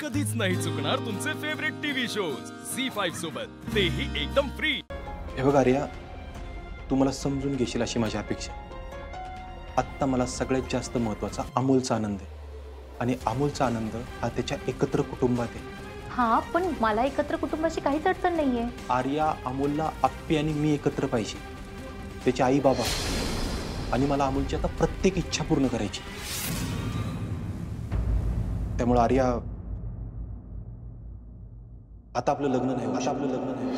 कधीच नाही चुकणार तुमचे फेवरेट टीव्ही शोज झी5 सोबत, तेही एकदम फ्री। हे बघ आर्या, तू मला समजून घेशील अशी माझी अपेक्षा। आत्ता मला सगळ्यात जास्त महत्त्वाचा अमोलचा आनंद आहे आणि अमोलचा आनंद हा त्याच्या एकत्र कुटुंबात आहे। हाँ, पण मला एकत्र कुटुंबाची काहीच अडचण नाहीये। आर्या, अमोलला आप्पी आणि मी एकत्र पाहिजे, त्याचे आई बाबा, आणि मला अमोलची आता प्रत्येक इच्छा पूर्ण करायची। त्यामुळे आर्या, आता आपलं लग्न नाही, आता आपलं लग्न नाही।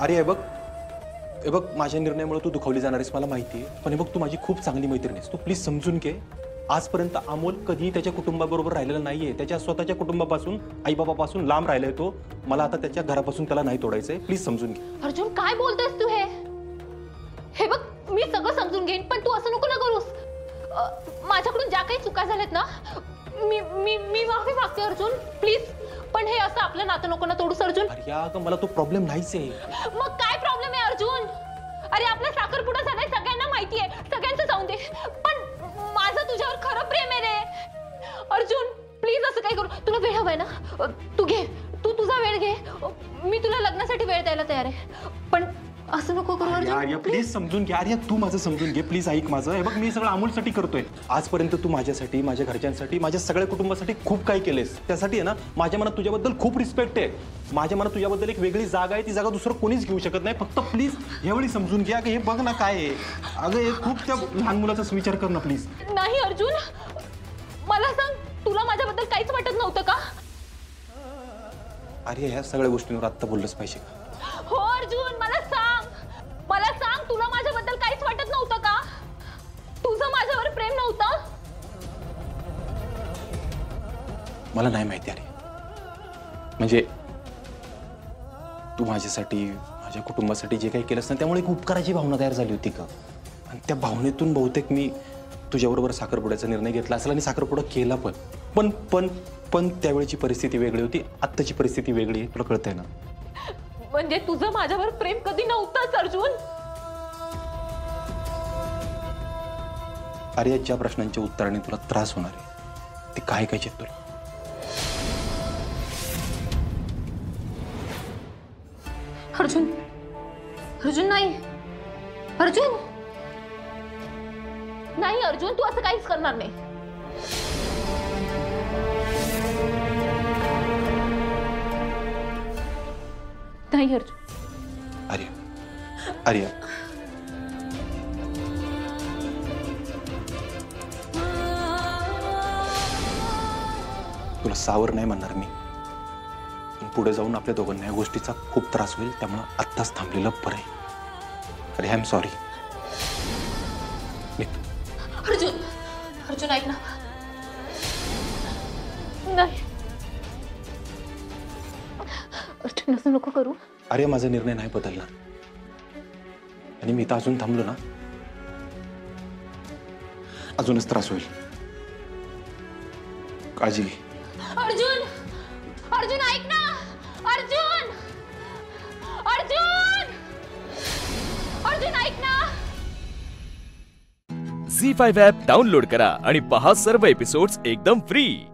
अरे हे बघ माझ्या निर्णयामुळे तू दुखावली जाणार आहेस मला माहिती आहे, पण हे बघ तू माझी खूप चांगली मैत्रीण आहेस, तू प्लीज समजून घे। आजपर्यंत अमोल कधी त्याच्या कुटुंबाबरोबर राहिलेला नाहीये, त्याच्या स्वतःच्या कुटुंबापासून, आईबाबापासून लांब राहिलाय तो। मला आता त्याच्या घरापासून त्याला नाही तोडायचंय, प्लीज समजून घे। अर्जुन, काय बोलतोयस तू? हे बघ, मी सगळं समजून घेईन, पण तू असं नको ना करूस। माझ्याकडून ज्या काही चुका झाल्यात ना, मी माफी मागते अर्जुन, प्लीज। पण हे असं आपलं नातं नको ना तोडूस अर्जुन। अरे अगं, मला तो प्रॉब्लेम नाहीच आहे। मग काय प्रॉब्लेम आहे अर्जुन? अरे आपला साखरपुडा झालाय, सगळ्यांना माहिती आहे, सगळ्यांचं जाऊन दे, पण माझं तुझ्यावर खरं प्रेम आहे रे अर्जुन। प्लीज असं काय करू, तुला वेळ हवाय ना, तू घे, तू तुझा वेळ घे, मी तुला लग्नासाठी वेळ द्यायला तयार आहे, पण असं नको करू अर्जुन। आर्या प्लीज समजून घे, आर्या तू माझं समजून घे, प्लीज ऐक माझं। हे बघ, मी सगळं अमोलसाठी करतोय। आजपर्यंत तू माझ्यासाठी, माझ्या घरच्यांसाठी, माझ्या सगळ्या कुटुंबासाठी खूप काही केलेस, त्यासाठी आहे ना माझ्या मनात तुझ्याबद्दल खूप रिस्पेक्ट आहे। माझ्या मनात तुझ्याबद्दल एक वेगळी जागा आहे, ती जागा दुसरं कोणीच घेऊ शकत नाही। फक्त प्लीज यावेळी समजून घे। अगं हे बघ ना काय आहे, अगं हे खूप त्या लहान मुलाचा विचार कर ना प्लीज। नाही अर्जुन, मला सांग, तुला माझ्याबद्दल काहीच वाटत नव्हतं का? अरे ह्या सगळ्या गोष्टींवर आत्ता बोललंच पाहिजे का? हो अर्जुन, मला सांग, तुला माझ्याबद्दल काहीच वाटत नव्हतं का? तुझं माझ्यावर प्रेम नव्हतं? मला नाही माहिती अरे, म्हणजे तू माझ्यासाठी, माझ्या कुटुंबासाठी जे काही केलंस ना, त्यामुळे एक उपकाराची भावना तयार झाली होती का? आणि त्या भावनेतून बहुतेक मी तुझ्याबरोबर साखरपुड्याचा निर्णय घेतला असेल आणि साखरपुडा केला पण त्यावेळेची परिस्थिती वेगळी होती, आत्ताची परिस्थिती वेगळी आहे, तुला कळतंय ना? म्हणजे तुझं माझ्यावर प्रेम कधी नव्हतंच अर्जुन? अरे ज्या प्रश्नांच्या उत्तराने तुला त्रास होणार आहे ते काय काय तुला? अर्जुन नाही, नाही अर्जुन, तू असं काहीच करणार नाही। नाही अर्जुन। आर्या, तुला सावर नाही म्हणणार मी, पण पुढे जाऊन आपल्या दोघांना या गोष्टीचा खूप त्रास होईल, त्यामुळे आत्ताच थांबलेलं बरं आहे। अरे आय एम सॉरी। अर्जुन ऐक ना, नाही अर्जुन, असं नको करू। अरे माझा निर्णय नाही बदलणार, आणि मी तर अजून थांबलो ना, अजूनच त्रास होईल। काळजी घे। अर्जुन ऐक ना, अर्जुन ऐक ना। झी5 ॲप डाउनलोड करा आणि पहा सर्व एपिसोड्स एकदम फ्री।